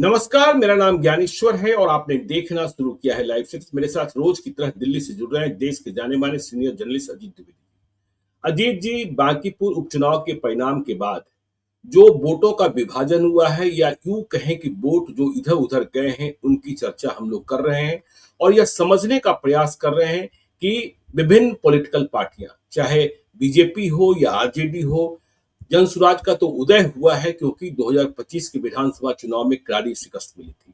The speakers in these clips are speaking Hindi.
नमस्कार, मेरा नाम ज्ञानेश्वर है और आपने देखना शुरू किया है लाइव सिक्स। मेरे साथ रोज की तरह दिल्ली से जुड़ रहे हैं देश के जाने माने सीनियर जर्नलिस्ट अजीत द्विवेदी। अजीत जी, बांकीपुर उपचुनाव के परिणाम के बाद जो वोटों का विभाजन हुआ है, या यूं कहें कि वोट जो इधर उधर गए हैं, उनकी चर्चा हम लोग कर रहे हैं और यह समझने का प्रयास कर रहे हैं कि विभिन्न पॉलिटिकल पार्टियां, चाहे बीजेपी हो या आरजेडी हो, जनसुराज का तो उदय हुआ है क्योंकि 2025 के विधानसभा चुनाव में करारी शिकस्त मिली थी।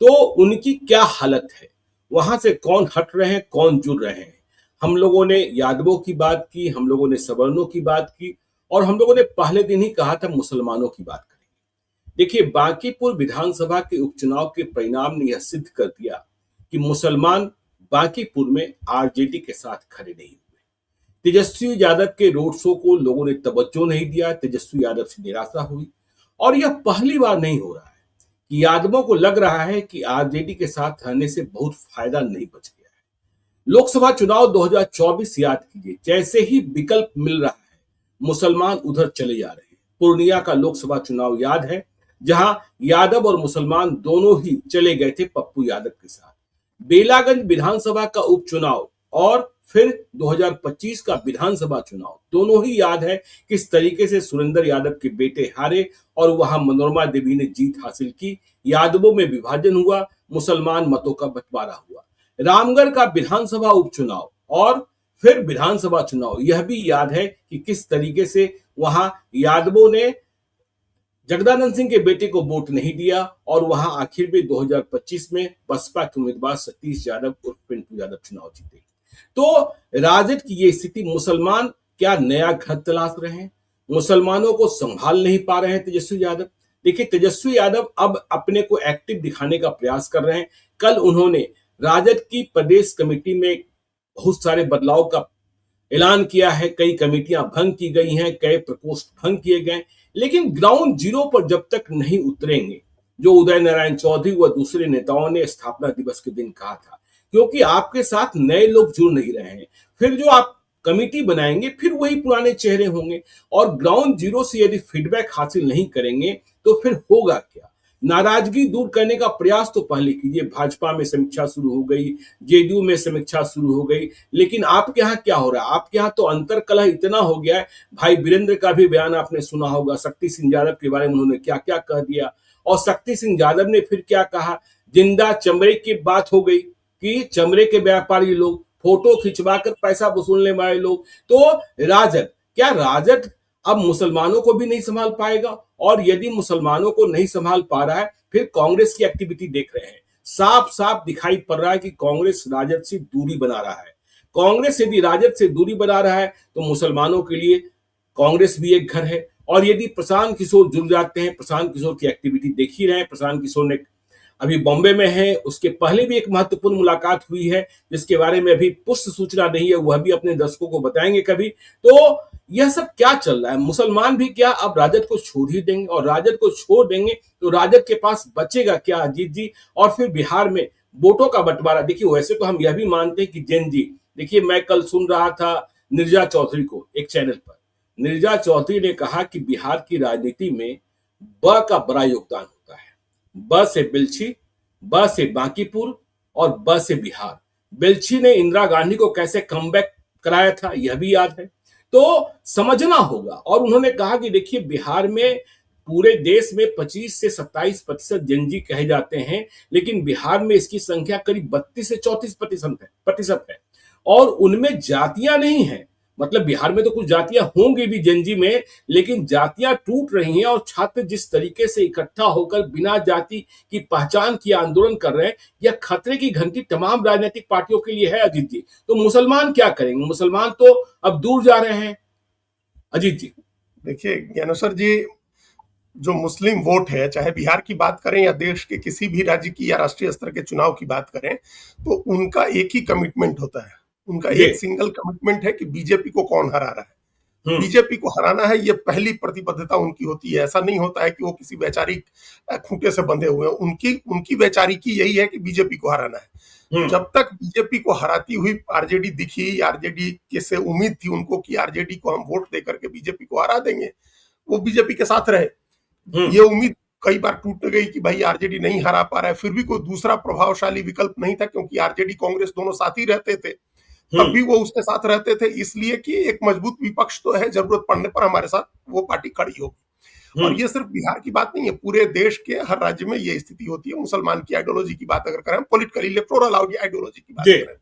तो उनकी क्या हालत है, वहां से कौन हट रहे हैं, कौन जुड़ रहे हैं। हम लोगों ने यादवों की बात की, हम लोगों ने सवर्णों की बात की और हम लोगों ने पहले दिन ही कहा था मुसलमानों की बात करेंगे। देखिए, बांकीपुर विधानसभा के उपचुनाव के परिणाम ने यह सिद्ध कर दिया कि मुसलमान बांकीपुर में आरजेडी के साथ खड़े नहीं हुए। तेजस्वी यादव के रोड शो को लोगों ने तवज्जो नहीं दिया, तेजस्वी यादव से निराशा हुई और यह पहली बार नहीं हो रहा है कि यादवों को लग रहा है कि आरजेडी के साथ रहने से बहुत फायदा नहीं बच गया है। लोकसभा चुनाव 2024 याद कीजिए, जैसे ही विकल्प मिल रहा है मुसलमान उधर चले जा रहे हैं। पूर्णिया का लोकसभा चुनाव याद है, जहां यादव और मुसलमान दोनों ही चले गए थे पप्पू यादव के साथ। बेलागंज विधानसभा का उपचुनाव और फिर 2025 का विधानसभा चुनाव दोनों ही याद है किस तरीके से सुरेंद्र यादव के बेटे हारे और वहां मनोरमा देवी ने जीत हासिल की। यादवों में विभाजन हुआ, मुसलमान मतों का बंटवारा हुआ। रामगढ़ का विधानसभा उपचुनाव और फिर विधानसभा चुनाव, यह भी याद है कि किस तरीके से वहां यादवों ने जगदानंद सिंह के बेटे को वोट नहीं दिया और वहां आखिर में 2025 में बसपा के उम्मीदवार सतीश यादव उर्फ पिंटू यादव चुनाव जीते। तो राजद की ये स्थिति, मुसलमान क्या नया घर तलाश रहे हैं, मुसलमानों को संभाल नहीं पा रहे हैं तेजस्वी यादव। देखिए, तेजस्वी यादव अब अपने को एक्टिव दिखाने का प्रयास कर रहे हैं। कल उन्होंने राजद की प्रदेश कमेटी में बहुत सारे बदलाव का ऐलान किया है। कई कमेटियां भंग की गई हैं, कई प्रकोष्ठ भंग किए गए, लेकिन ग्राउंड जीरो पर जब तक नहीं उतरेंगे, जो उदय नारायण चौधरी व दूसरे नेताओं ने स्थापना दिवस के दिन कहा था, क्योंकि आपके साथ नए लोग जुड़ नहीं रहे हैं। फिर जो आप कमेटी बनाएंगे फिर वही पुराने चेहरे होंगे और ग्राउंड जीरो से यदि फीडबैक हासिल नहीं करेंगे तो फिर होगा क्या। नाराजगी दूर करने का प्रयास तो पहले कीजिए। भाजपा में समीक्षा शुरू हो गई, जेडीयू में समीक्षा शुरू हो गई, लेकिन आपके यहाँ क्या हो रहा है? आपके यहाँ तो अंतर कलह इतना हो गया है। भाई वीरेंद्र का भी बयान आपने सुना होगा, शक्ति सिंह यादव के बारे में उन्होंने क्या क्या कह दिया और शक्ति सिंह यादव ने फिर क्या कहा। जिंदा चमड़े की बात हो गई कि चमड़े के व्यापारी लोग, फोटो खिंचवाकर पैसा वसूलने वाले लोग। तो राजद अब मुसलमानों को भी नहीं संभाल पाएगा और यदि मुसलमानों को नहीं संभाल पा रहा है, फिर कांग्रेस की एक्टिविटी देख रहे हैं। साफ साफ दिखाई पड़ रहा है कि कांग्रेस राजद से दूरी बना रहा है। कांग्रेस यदि राजद से दूरी बना रहा है तो मुसलमानों के लिए कांग्रेस भी एक घर है। और यदि प्रशांत किशोर जुड़ जाते हैं, प्रशांत किशोर की एक्टिविटी देख ही रहे हैं। प्रशांत किशोर ने अभी बॉम्बे में है, उसके पहले भी एक महत्वपूर्ण मुलाकात हुई है जिसके बारे में अभी पुष्ट सूचना नहीं है, वह भी अपने दर्शकों को बताएंगे कभी। तो यह सब क्या चल रहा है? मुसलमान भी क्या अब राजद को छोड़ ही देंगे? और राजद को छोड़ देंगे तो राजद के पास बचेगा क्या अजीत जी? और फिर बिहार में वोटों का बंटवारा देखिए। वैसे तो हम यह भी मानते हैं कि जेन जी, देखिए मैं कल सुन रहा था नीरजा चौधरी को एक चैनल पर। नीरजा चौधरी ने कहा कि बिहार की राजनीति में ब का बड़ा योगदान होता है। ब से बिलछी, ब से बांकीपुर और ब से बिहार। बिलछी ने इंदिरा गांधी को कैसे कमबैक कराया था, यह भी याद है। तो समझना होगा। और उन्होंने कहा कि देखिए, बिहार में पूरे देश में 25 से 27% जनजी कहे जाते हैं, लेकिन बिहार में इसकी संख्या करीब 32 से 34% है और उनमें जातियां नहीं है। मतलब बिहार में तो कुछ जातियां होंगी भी जनजी में, लेकिन जातियां टूट रही हैं और छात्र जिस तरीके से इकट्ठा होकर बिना जाति की पहचान की आंदोलन कर रहे हैं, यह खतरे की घंटी तमाम राजनीतिक पार्टियों के लिए है अजीत जी। तो मुसलमान क्या करेंगे? मुसलमान तो अब दूर जा रहे हैं अजीत जी। देखिए ज्ञानेश्वर जी, जो मुस्लिम वोट है, चाहे बिहार की बात करें या देश के किसी भी राज्य की या राष्ट्रीय स्तर के चुनाव की बात करें, तो उनका एक ही कमिटमेंट होता है। उनका एक सिंगल कमिटमेंट है कि बीजेपी को कौन हरा रहा है। बीजेपी को हराना है, ये पहली प्रतिबद्धता उनकी होती है। ऐसा नहीं होता है कि वो किसी वैचारिक खूंटे से बंधे हुए हैं। उनकी वैचारिकी यही है कि बीजेपी को हराना है। जब तक बीजेपी को हराती हुई आरजेडी दिखी, आरजेडी के से उम्मीद थी उनको कि आरजेडी को हम वोट देकर के बीजेपी को हरा देंगे, वो बीजेपी के साथ रहे। ये उम्मीद कई बार टूट गई कि भाई आरजेडी नहीं हरा पा रहा है, फिर भी कोई दूसरा प्रभावशाली विकल्प नहीं था, क्योंकि आरजेडी कांग्रेस दोनों साथ ही रहते थे, तब भी वो उसके साथ रहते थे, इसलिए कि एक मजबूत विपक्ष तो है, जरूरत पड़ने पर हमारे साथ वो पार्टी खड़ी होगी। और ये सिर्फ बिहार की बात नहीं है, पूरे देश के हर राज्य में ये स्थिति होती है। मुसलमान की आइडियोलॉजी की बात अगर करें, पॉलिटिकली इलेक्टोरल आइडियोलॉजी की बात करें,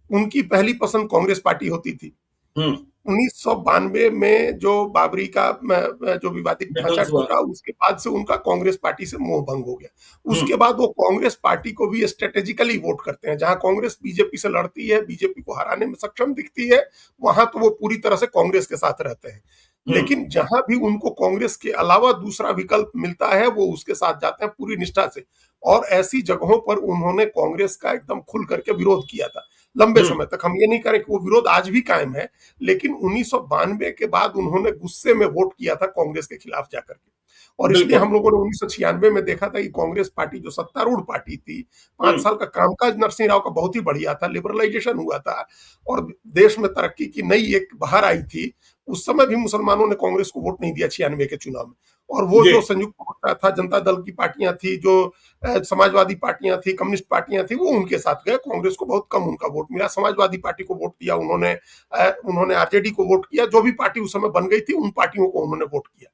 उनकी पहली पसंद कांग्रेस पार्टी होती थी। 1992 में जो बाबरी का जो विवादित ढांचा टूटा, उसके बाद से उनका कांग्रेस पार्टी से मोह भंग हो गया। उसके बाद वो कांग्रेस पार्टी को भी स्ट्रेटेजिकली वोट करते हैं। जहां कांग्रेस बीजेपी से लड़ती है, बीजेपी को हराने में सक्षम दिखती है, वहां तो वो पूरी तरह से कांग्रेस के साथ रहते हैं। लेकिन जहां भी उनको कांग्रेस के अलावा दूसरा विकल्प मिलता है, वो उसके साथ जाते हैं पूरी निष्ठा से। और ऐसी जगहों पर उन्होंने कांग्रेस का एकदम खुल करके विरोध किया था लंबे समय तक। हम ये नहीं करें कि वो विरोध आज भी कायम है, लेकिन 1992 के बाद उन्होंने गुस्से में वोट किया था कांग्रेस के खिलाफ जाकर के। और इसलिए हम लोगों ने 1996 में देखा था कि कांग्रेस पार्टी जो सत्तारूढ़ पार्टी थी, 5 साल का कामकाज नरसिंह राव का बहुत ही बढ़िया था, लिबरलाइजेशन हुआ था और देश में तरक्की की नई एक बहार आई थी। उस समय भी मुसलमानों ने कांग्रेस को वोट नहीं दिया 96 के चुनाव में। और वो जो संयुक्त मोर्चा था, जनता दल की पार्टियां थी, जो समाजवादी पार्टियां थी, कम्युनिस्ट पार्टियां थी, वो उनके साथ गए। कांग्रेस को बहुत कम उनका वोट मिला। समाजवादी पार्टी को वोट दिया उन्होंने आरजेडी को वोट किया। जो भी पार्टी उस समय बन गई थी, उन पार्टियों को उन्होंने वोट किया।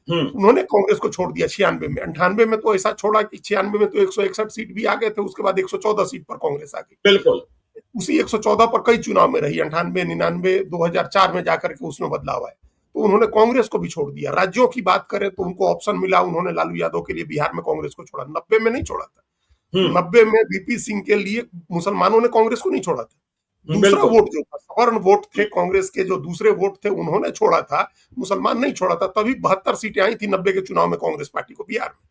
उन्होंने कांग्रेस को छोड़ दिया 96 में। 98 में तो ऐसा छोड़ा कि 96 में तो 161 सीट भी आ गए थे, उसके बाद 114 सीट पर कांग्रेस आ गई। बिल्कुल उसी 114 पर कई चुनाव में रही, 98, 99, 2004 में जाकर के उसमें बदलाव आया। तो उन्होंने कांग्रेस को भी छोड़ दिया। राज्यों की बात करें तो उनको ऑप्शन मिला, उन्होंने लालू यादव के लिए बिहार में कांग्रेस को छोड़ा। 90 में नहीं छोड़ा था। 90 में वीपी सिंह के लिए मुसलमानों ने कांग्रेस को नहीं छोड़ा था। दूसरा वोट जो था, सवर्ण वोट थे कांग्रेस के, जो दूसरे वोट थे उन्होंने छोड़ा था, मुसलमान नहीं छोड़ा था। तभी 72 सीटें आई थी 90 के चुनाव में कांग्रेस पार्टी को बिहार में।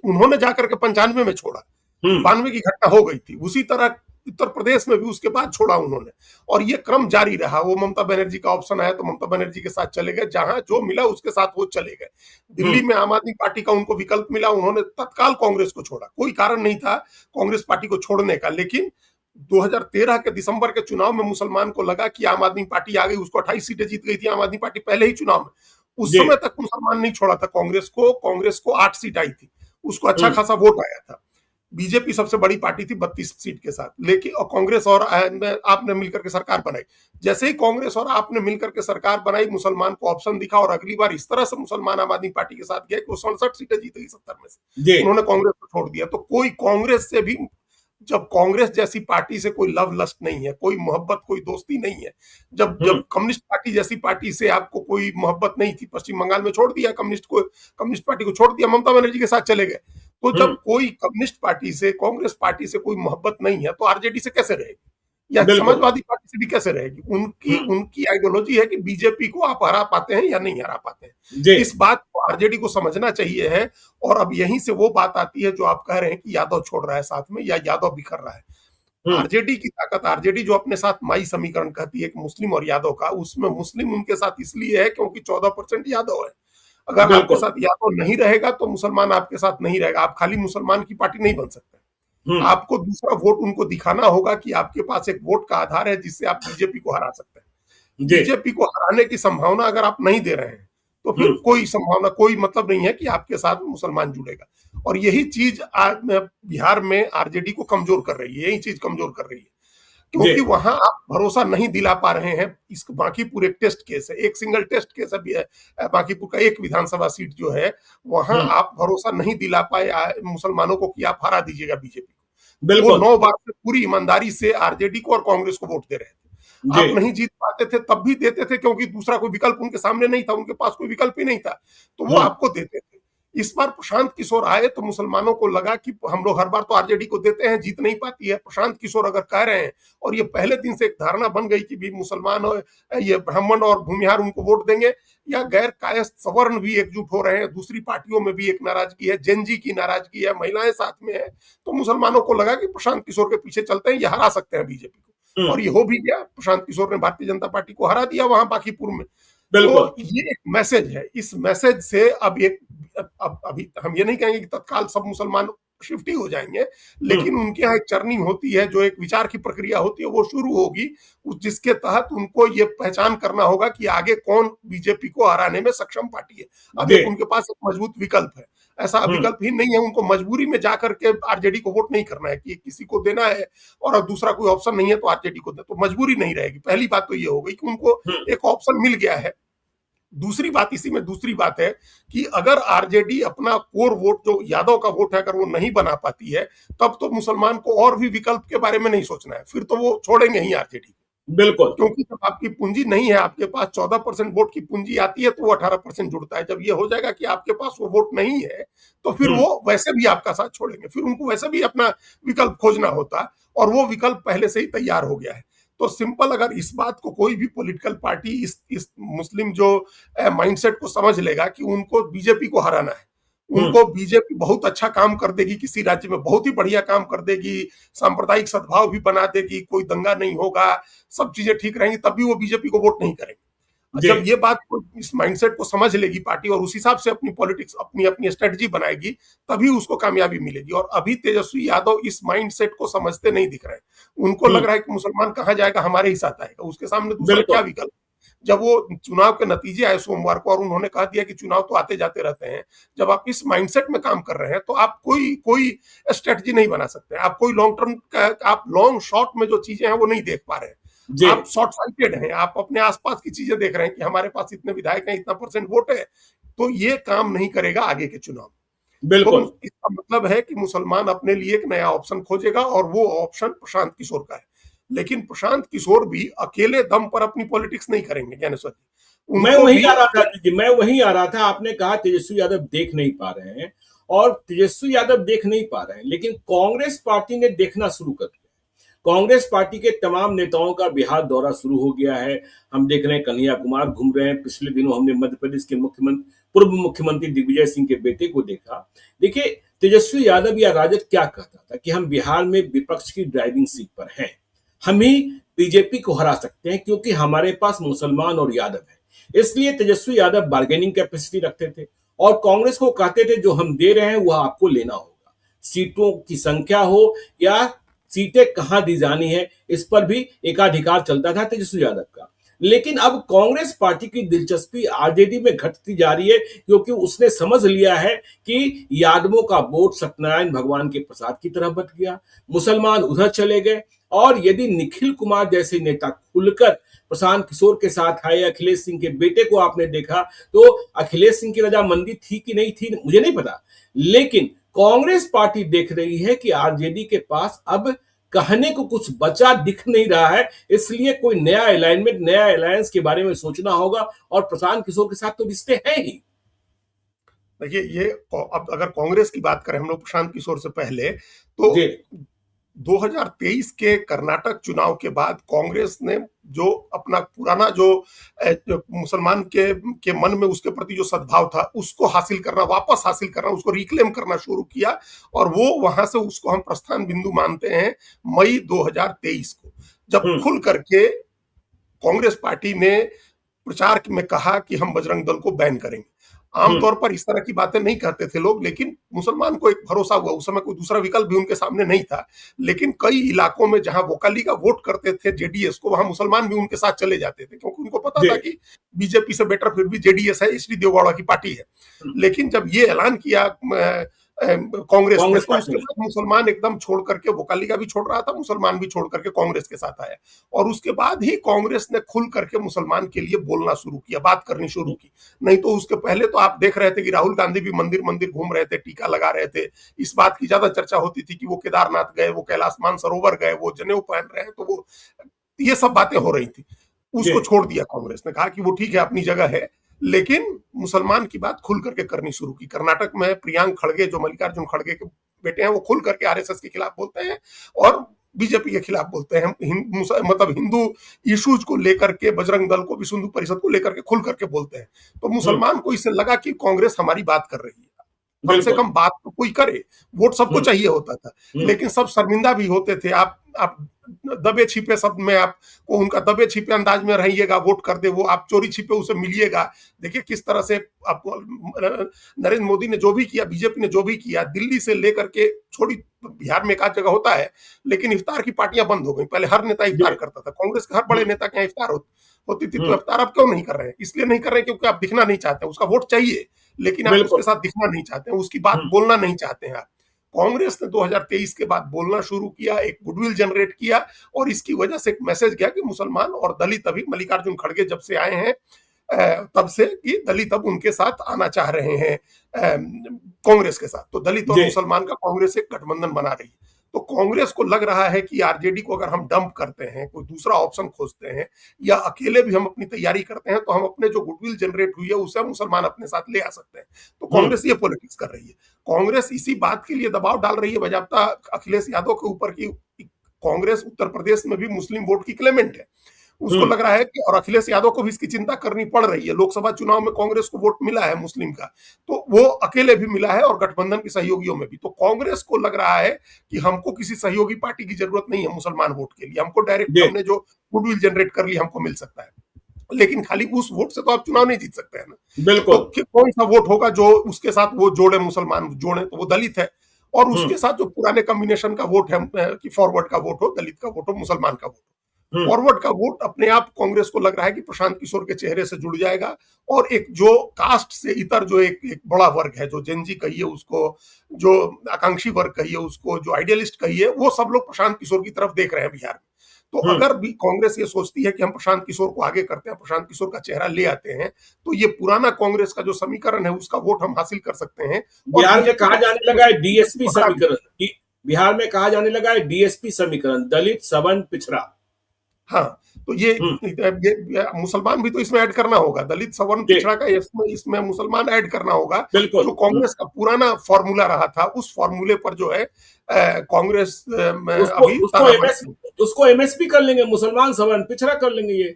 उन्होंने जाकर के 95 में छोड़ा। 92 की घटना हो गई थी। उसी तरह उत्तर प्रदेश में भी उसके बाद छोड़ा उन्होंने, और ये क्रम जारी रहा। वो ममता बनर्जी का ऑप्शन आया तो ममता बनर्जी के साथ चले गए, जहां जो मिला उसके साथ वो चले गए। दिल्ली में आम आदमी पार्टी का उनको विकल्प मिला, उन्होंने तत्काल कांग्रेस को छोड़ा। कोई कारण नहीं था कांग्रेस पार्टी को छोड़ने का। लेकिन 2013 के दिसंबर के चुनाव में मुसलमान को लगा कि आम आदमी पार्टी आ गई, उसको 28 सीटें जीत गई थी आम आदमी पार्टी पहले ही चुनाव में। उस समय तक मुसलमान नहीं छोड़ा था कांग्रेस को 8 सीट आई थी, उसको अच्छा खासा वोट आया था। बीजेपी सबसे बड़ी पार्टी थी 32 सीट के साथ, लेकिन और कांग्रेस और आपने मिलकर के सरकार बनाई। जैसे ही कांग्रेस और आपने मिलकर के सरकार बनाई, मुसलमान को ऑप्शन दिखा और अगली बार इस तरह से मुसलमान आम आदमी पार्टी के साथ गए कि वो 67 सीटें जीत गई 70 में से। उन्होंने कांग्रेस को छोड़ दिया। तो कोई कांग्रेस से भी, जब कांग्रेस जैसी पार्टी से कोई लव लस्ट नहीं है, कोई मोहब्बत, कोई दोस्ती नहीं है, जब कम्युनिस्ट पार्टी जैसी पार्टी से आपको कोई मोहब्बत नहीं थी, पश्चिम बंगाल में छोड़ दिया कम्युनिस्ट पार्टी को छोड़ दिया, ममता बनर्जी के साथ चले गए। तो जब कोई कम्युनिस्ट पार्टी से, कांग्रेस पार्टी से कोई मोहब्बत नहीं है, तो आरजेडी से कैसे रहेगी, या समाजवादी पार्टी से भी कैसे रहेगी? उनकी आइडियोलॉजी है कि बीजेपी को आप हरा पाते हैं या नहीं हरा पाते हैं। इस बात को आरजेडी को समझना चाहिए है। और अब यहीं से वो बात आती है जो आप कह रहे हैं कि यादव छोड़ रहा है साथ में, या यादव बिखर रहा है। आरजेडी की ताकत, आरजेडी जो अपने साथ माई समीकरण कहती है कि मुस्लिम और यादव का, उसमें मुस्लिम उनके साथ इसलिए है क्योंकि 14% यादव है। अगर आपके साथ यादव नहीं रहेगा तो मुसलमान आपके साथ नहीं रहेगा। आप खाली मुसलमान की पार्टी नहीं बन सकते। आपको दूसरा वोट उनको दिखाना होगा कि आपके पास एक वोट का आधार है जिससे आप बीजेपी को हरा सकते हैं। बीजेपी को हराने की संभावना अगर आप नहीं दे रहे हैं, तो फिर कोई संभावना, कोई मतलब नहीं है कि आपके साथ मुसलमान जुड़ेगा। और यही चीज बिहार में आरजेडी को कमजोर कर रही है, यही चीज कमजोर कर रही है, क्योंकि वहां आप भरोसा नहीं दिला पा रहे हैं। इस बांकीपुर एक टेस्ट केस है, एक सिंगल टेस्ट केस है। बांकीपुर का एक विधानसभा सीट जो है, वहां आप भरोसा नहीं दिला पाए मुसलमानों को कि आप हरा दीजिएगा बीजेपी को। वो 9 बार से पूरी ईमानदारी से आरजेडी को और कांग्रेस को वोट दे रहे थे। आप नहीं जीत पाते थे तब भी देते थे, क्योंकि दूसरा कोई विकल्प उनके सामने नहीं था, उनके पास कोई विकल्प ही नहीं था, तो वो आपको देते थे। इस बार प्रशांत किशोर आए तो मुसलमानों को लगा कि हम लोग हर बार तो आरजेडी को देते हैं, जीत नहीं पाती है। प्रशांत किशोर अगर कह रहे हैं, और ये पहले दिन से एक धारणा बन गई कि भी मुसलमान और ये ब्राह्मण और भूमिहार उनको वोट देंगे, या गैर कायस्थ सवर्ण भी एकजुट हो रहे हैं, दूसरी पार्टियों में भी एक नाराजगी है, जेनजी की नाराजगी है, महिलाएं साथ में है, तो मुसलमानों को लगा कि प्रशांत किशोर के पीछे चलते हैं, ये हरा सकते हैं बीजेपी को। और ये हो भी गया। प्रशांत किशोर ने भारतीय जनता पार्टी को हरा दिया वहां बांकीपुर में। तो ये एक मैसेज है। इस मैसेज से अब अभी हम ये नहीं कहेंगे कि तत्काल सब मुसलमान शिफ्ट ही हो जाएंगे, हम्म, लेकिन उनके यहाँ एक चर्निंग होती है, जो एक विचार की प्रक्रिया होती है वो शुरू होगी, जिसके तहत उनको ये पहचान करना होगा कि आगे कौन बीजेपी को हराने में सक्षम पार्टी है। अब जी, एक उनके पास एक मजबूत विकल्प है, ऐसा हम्म, विकल्प ही नहीं है, उनको मजबूरी में जाकर के आरजेडी को वोट नहीं करना है कि किसी को देना है और दूसरा कोई ऑप्शन नहीं है तो आरजेडी को दे, तो मजबूरी नहीं रहेगी। पहली बात तो ये हो गई कि उनको हम्म, एक ऑप्शन मिल गया है। दूसरी बात, इसी में दूसरी बात है कि अगर आरजेडी अपना कोर वोट, जो यादव का वोट है, अगर वो नहीं बना पाती है, तब तो मुसलमान को और भी विकल्प के बारे में नहीं सोचना है, फिर तो वो छोड़ेंगे ही आरजेडी, बिल्कुल, क्योंकि जब आपकी पूंजी नहीं है, आपके पास 14% वोट की पूंजी आती है तो वो 18% जुड़ता है। जब ये हो जाएगा कि आपके पास वो वोट नहीं है, तो फिर हम्म, वो वैसे भी आपका साथ छोड़ेंगे, फिर उनको वैसे भी अपना विकल्प खोजना होता है, और वो विकल्प पहले से ही तैयार हो गया है। तो सिंपल, अगर इस बात को कोई भी पॉलिटिकल पार्टी इस मुस्लिम जो माइंडसेट को समझ लेगा कि उनको बीजेपी को हराना है, हम्म, उनको बीजेपी बहुत अच्छा काम कर देगी, किसी राज्य में बहुत ही बढ़िया काम कर देगी, सांप्रदायिक सद्भाव भी बना देगी, कोई दंगा नहीं होगा, सब चीजें ठीक रहेंगी, तब भी वो बीजेपी को वोट नहीं करेंगे। जी, जब ये बात इस माइंडसेट को समझ लेगी पार्टी और उस हिसाब से अपनी पॉलिटिक्स, अपनी अपनी स्ट्रेटजी बनाएगी, तभी उसको कामयाबी मिलेगी। और अभी तेजस्वी यादव इस माइंडसेट को समझते नहीं दिख रहे हैं। उनको लग हम्म, रहा है कि मुसलमान कहाँ जाएगा, हमारे ही साथ आएगा, उसके सामने दूसरा क्या बिल्कुल, विकल्प। जब वो चुनाव के नतीजे आए सोमवार को और उन्होंने कहा दिया कि चुनाव तो आते जाते रहते हैं, जब आप इस माइंडसेट में काम कर रहे हैं तो आप कोई कोई स्ट्रेटजी नहीं बना सकते, आप कोई लॉन्ग टर्म, आप लॉन्ग शॉर्ट में जो चीजें हैं वो नहीं देख पा रहे हैं। जी, आप शॉर्ट साइटेड हैं, आप अपने आसपास की चीजें देख रहे हैं कि हमारे पास इतने विधायक हैं, इतना परसेंट वोट है, तो ये काम नहीं करेगा आगे के चुनाव। तो बिल्कुल, इसका मतलब है कि मुसलमान अपने लिए एक नया ऑप्शन खोजेगा, और वो ऑप्शन प्रशांत किशोर का है। लेकिन प्रशांत किशोर भी अकेले दम पर अपनी पॉलिटिक्स नहीं करेंगे ज्ञानेश्वर जी, मैं उनको वहीं भी आ रहा था जी, मैं वहीं आ रहा था। आपने कहा तेजस्वी यादव देख नहीं पा रहे हैं, और तेजस्वी यादव देख नहीं पा रहे हैं, लेकिन कांग्रेस पार्टी ने देखना शुरू कर दिया। कांग्रेस पार्टी के तमाम नेताओं का बिहार दौरा शुरू हो गया है। हम देख रहे हैं कन्हैया कुमार घूम रहे हैं। पिछले दिनों हमने मध्य प्रदेश के मुख्यमंत्री, पूर्व मुख्यमंत्री दिग्विजय सिंह के बेटे को देखा। देखिए, तेजस्वी यादव या राजद क्या कहता था कि हम बिहार में विपक्ष की ड्राइविंग सीट पर हैं, हम ही बीजेपी को हरा सकते हैं क्योंकि हमारे पास मुसलमान और यादव है। इसलिए तेजस्वी यादव बार्गेनिंग कैपेसिटी रखते थे और कांग्रेस को कहते थे जो हम दे रहे हैं वह आपको लेना होगा। सीटों की संख्या हो या सीटें कहां दी जानी है, इस पर भी एकाधिकार चलता था तेजस्वी यादव का। लेकिन अब कांग्रेस पार्टी की दिलचस्पी आरजेडी में घटती जा रही है क्योंकि उसने समझ लिया है कि यादवों का वोट सत्यनारायण भगवान के प्रसाद की तरफ बट गया, मुसलमान उधर चले गए। और यदि निखिल कुमार जैसे नेता खुलकर प्रशांत किशोर के साथ आए, अखिलेश सिंह के बेटे को आपने देखा, तो अखिलेश सिंह की रजामंदी थी कि नहीं थी मुझे नहीं पता, लेकिन कांग्रेस पार्टी देख रही है कि आरजेडी के पास अब कहने को कुछ बचा दिख नहीं रहा है, इसलिए कोई नया अलाइनमेंट, नया अलायंस के बारे में सोचना होगा। और प्रशांत किशोर के साथ तो रिश्ते हैं ही। देखिए, ये अब अगर कांग्रेस की बात करें हम लोग प्रशांत किशोर से पहले, तो जी, 2023 के कर्नाटक चुनाव के बाद कांग्रेस ने जो अपना पुराना जो मुसलमान के मन में उसके प्रति जो सद्भाव था, उसको हासिल करना, वापस हासिल करना, उसको रिक्लेम करना शुरू किया, और वो वहां से उसको हम प्रस्थान बिंदु मानते हैं मई 2023 को, जब हम्म, खुल करके कांग्रेस पार्टी ने प्रचार में कहा कि हम बजरंग दल को बैन करेंगे। हम्म, आमतौर पर इस तरह की बातें नहीं कहते थे लोग, लेकिन मुसलमान को एक भरोसा हुआ, उस समय कोई दूसरा विकल्प भी उनके सामने नहीं था। लेकिन कई इलाकों में जहां वोकाली का वोट करते थे जेडीएस को, वहां मुसलमान भी उनके साथ चले जाते थे, क्योंकि उनको पता जी, था कि बीजेपी से बेटर फिर भी जेडीएस है, एचडी देवगौड़ा की पार्टी है। लेकिन जब ये ऐलान किया कांग्रेस ने, कांग्रेस तो पार्टी उसके ने, बाद मुसलमान एकदम छोड़ करके, वोकाली का भी छोड़ रहा था, मुसलमान भी छोड़ करके कांग्रेस के साथ आया। और उसके बाद ही कांग्रेस ने खुल करके मुसलमान के लिए बोलना शुरू किया, बात करनी शुरू की। नहीं तो उसके पहले तो आप देख रहे थे कि राहुल गांधी भी मंदिर मंदिर घूम रहे थे, टीका लगा रहे थे, इस बात की ज्यादा चर्चा होती थी कि वो केदारनाथ गए, वो कैलाश मानसरोवर गए, वो जनेऊ पहन रहे हैं, तो वो ये सब बातें हो रही थी। जी, उसको छोड़ दिया कांग्रेस ने, कहा कि वो ठीक है, अपनी जगह है, लेकिन मुसलमान की बात खुल करके करनी शुरू की। कर्नाटक में प्रियांक खड़गे, जो मल्लिकार्जुन खड़गे के बेटे हैं, वो खुल करके आरएसएस के खिलाफ बोलते हैं और बीजेपी के खिलाफ बोलते हैं। मतलब हिंदू इश्यूज को लेकर के, बजरंग दल को, विश्व हिंदू परिषद को लेकर के खुल करके बोलते हैं। तो हम्म, मुसलमान को इससे लगा कि कांग्रेस हमारी बात कर रही है, कम से बिल्कुल, कम बात तो कोई करे, वोट सबको हम्म, चाहिए होता था। हम्म, लेकिन सब शर्मिंदा भी होते थे। आप आप दबे छिपे शब्द में आपको उनका दबे छिपे अंदाज में रहिएगा, वोट कर दे वो, आप चोरी छिपे उसे मिलिएगा। देखिए किस तरह से आप नरेंद्र मोदी ने जो भी किया, बीजेपी ने जो भी किया, दिल्ली से लेकर के छोड़ी, बिहार में एक आध जगह होता है, लेकिन इफ्तार की पार्टियां बंद हो गई। पहले हर नेता इफ्तार करता था, कांग्रेस के हर बड़े नेता के यहाँ इफ्तार होती थी। तो इफ्तार आप क्यों नहीं कर रहे हैं? इसलिए नहीं कर रहे हैं क्योंकि आप दिखना नहीं चाहते, उसका वोट चाहिए लेकिन आप उसके साथ दिखना नहीं चाहते हैं, उसकी बात बोलना नहीं चाहते हैं आप। कांग्रेस ने 2023 के बाद बोलना शुरू किया, एक गुडविल जनरेट किया, और इसकी वजह से एक मैसेज गया कि मुसलमान और दलित, अभी मल्लिकार्जुन खड़गे जब से आए हैं तब से, कि दलित अब उनके साथ आना चाह रहे हैं कांग्रेस के साथ। तो दलित और मुसलमान का कांग्रेस एक गठबंधन बना रही है। तो कांग्रेस को लग रहा है कि आरजेडी को अगर हम डंप करते हैं, कोई दूसरा ऑप्शन खोजते हैं, या अकेले भी हम अपनी तैयारी करते हैं, तो हम अपने जो गुडविल जनरेट हुई है उसे मुसलमान अपने साथ ले आ सकते हैं। तो कांग्रेस ये पॉलिटिक्स कर रही है। कांग्रेस इसी बात के लिए दबाव डाल रही है बजाबता अखिलेश यादव के ऊपर की कांग्रेस उत्तर प्रदेश में भी मुस्लिम वोट की क्लेमेंट है। उसको लग रहा है कि, और अखिलेश यादव को भी इसकी चिंता करनी पड़ रही है, लोकसभा चुनाव में कांग्रेस को वोट मिला है मुस्लिम का, तो वो अकेले भी मिला है और गठबंधन के सहयोगियों में भी। तो कांग्रेस को लग रहा है कि हमको किसी सहयोगी पार्टी की जरूरत नहीं है मुसलमान वोट के लिए, हमको डायरेक्ट हमने जो गुडविल जनरेट कर लिया हमको मिल सकता है। लेकिन खाली उस वोट से तो आप चुनाव नहीं जीत सकते हैं ना। बिल्कुल। तो कौन सा वोट होगा जो उसके साथ वो जोड़े, मुसलमान जोड़े, तो वो दलित है। और उसके साथ जो पुराने कॉम्बिनेशन का वोट है कि फॉरवर्ड का वोट हो, दलित का वोट हो, मुसलमान का वोट हो, फॉरवर्ड का वोट अपने आप कांग्रेस को लग रहा है कि प्रशांत किशोर के चेहरे से जुड़ जाएगा। और एक जो कास्ट से इतर जो एक बड़ा वर्ग है, जो जेनजी कहिए उसको, जो आकांक्षी वर्ग कहिए उसको, जो आइडियलिस्ट कहिए, वो सब लोग प्रशांत किशोर की तरफ देख रहे हैं बिहार में। तो अगर भी कांग्रेस ये सोचती है कि हम प्रशांत किशोर को आगे करते हैं, प्रशांत किशोर का चेहरा ले आते हैं, तो ये पुराना कांग्रेस का जो समीकरण है उसका वोट हम हासिल कर सकते हैं। बिहार में कहा जाने लगा है डीएसपी समीकरण, बिहार में कहा जाने लगा है डीएसपी समीकरण, दलित सवर्ण पिछड़ा। हाँ, तो ये मुसलमान भी तो इसमें ऐड करना होगा, दलित सवर्ण पिछड़ा का इसमें मुसलमान ऐड करना होगा। जो कांग्रेस का पुराना फॉर्मूला रहा था, उस फॉर्मूले पर जो है कांग्रेस उसको एमएसपी कर लेंगे, मुसलमान सवर्ण पिछड़ा कर लेंगे ये।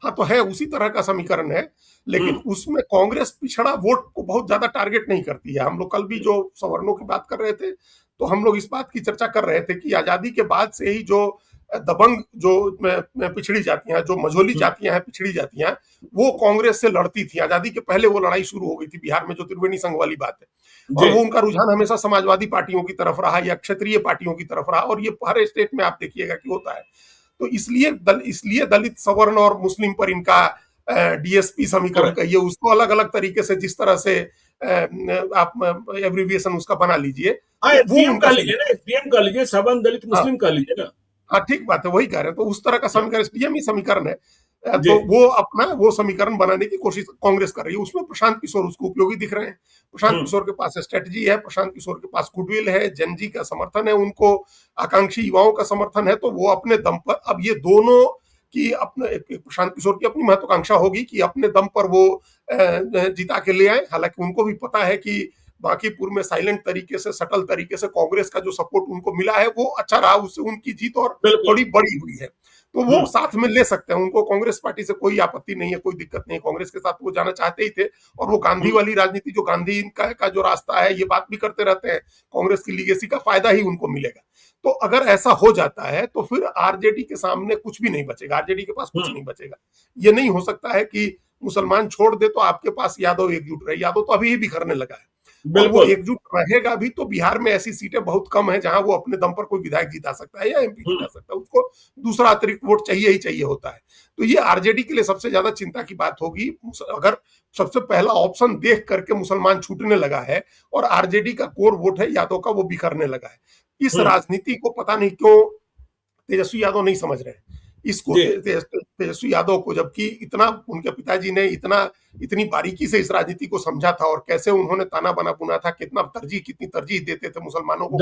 हाँ, तो है उसी तरह का समीकरण है, लेकिन उसमें कांग्रेस पिछड़ा वोट को बहुत ज्यादा टारगेट नहीं करती है। हम लोग कल भी जो सवर्णों की बात कर रहे थे, तो हम लोग इस बात की चर्चा कर रहे थे कि आजादी के बाद से ही जो दबंग जो पिछड़ी जातियां, जो मझोली जातियां हैं, पिछड़ी जातियां, वो कांग्रेस से लड़ती थी। आजादी के पहले वो लड़ाई शुरू हो गई थी बिहार में, जो त्रिवेणी संघ वाली बात है। और वो उनका रुझान हमेशा समाजवादी पार्टियों की तरफ रहा या क्षेत्रीय पार्टियों की तरफ रहा, और ये हर स्टेट में आप देखिएगा कि होता है। तो इसलिए दलित सवर्ण और मुस्लिम पर इनका डीएसपी समीकरण कहिए, उसको अलग अलग तरीके से, जिस तरह से आप एब्रिविएशन उसका बना लीजिए, वो उनका लीजिए ना, एसडीएम का लीजिए, सवर्ण दलित मुस्लिम का लीजिए ना। हाँ, ठीक बात है, वही कह रहे हैं। तो उस तरह का समीकरण, एसडीएम ही समीकरण है। तो वो अपना वो समीकरण बनाने की कोशिश कांग्रेस कर रही है। उसमें प्रशांत किशोर उसको उपयोगी दिख रहे हैं। प्रशांत किशोर के पास स्ट्रेटजी है, प्रशांत किशोर के पास गुडविल है, जनजी का समर्थन है, उनको आकांक्षी युवाओं का समर्थन है। तो वो अपने दम पर, अब ये दोनों की अपने, प्रशांत किशोर की अपनी महत्वाकांक्षा होगी कि अपने दम पर वो जिता के ले आए। हालांकि उनको भी पता है कि बांकीपुर में साइलेंट तरीके से, सटल तरीके से कांग्रेस का जो सपोर्ट उनको मिला है वो अच्छा रहा, उससे उनकी जीत और थोड़ी बड़ी हुई है। तो वो साथ में ले सकते हैं, उनको कांग्रेस पार्टी से कोई आपत्ति नहीं है, कोई दिक्कत नहीं। कांग्रेस के साथ वो जाना चाहते ही थे, और वो गांधी वाली राजनीति, जो गांधी का जो रास्ता है, ये बात भी करते रहते हैं, कांग्रेस की लीगेसी का फायदा ही उनको मिलेगा। तो अगर ऐसा हो जाता है तो फिर आरजेडी के सामने कुछ भी नहीं बचेगा, आरजेडी के पास कुछ नहीं बचेगा। ये नहीं हो सकता है कि मुसलमान छोड़ दे तो आपके पास यादव एकजुट रहे। यादव तो अभी ही बिखरने लगा है, और वो एकजुट रहेगा भी तो बिहार में ऐसी सीटें बहुत कम है जहां वो अपने दम पर कोई विधायक जिता सकता है या एमपी जिता सकता है, उसको दूसरा अतिरिक्त वोट चाहिए ही चाहिए होता है। तो ये आरजेडी के लिए सबसे ज्यादा चिंता की बात होगी। अगर सबसे पहला ऑप्शन देख करके मुसलमान छूटने लगा है और आरजेडी का कोर वोट है यादव का, वो बिखरने लगा है। इस राजनीति को पता नहीं क्यों तेजस्वी यादव नहीं समझ रहे हैं इसको, तेजस्वी यादव को, जबकि इतना उनके पिताजी ने इतनी बारीकी से इस राजनीति को समझा था, और कैसे उन्होंने ताना बना बुना था, कितनी तरजीह देते थे मुसलमानों को।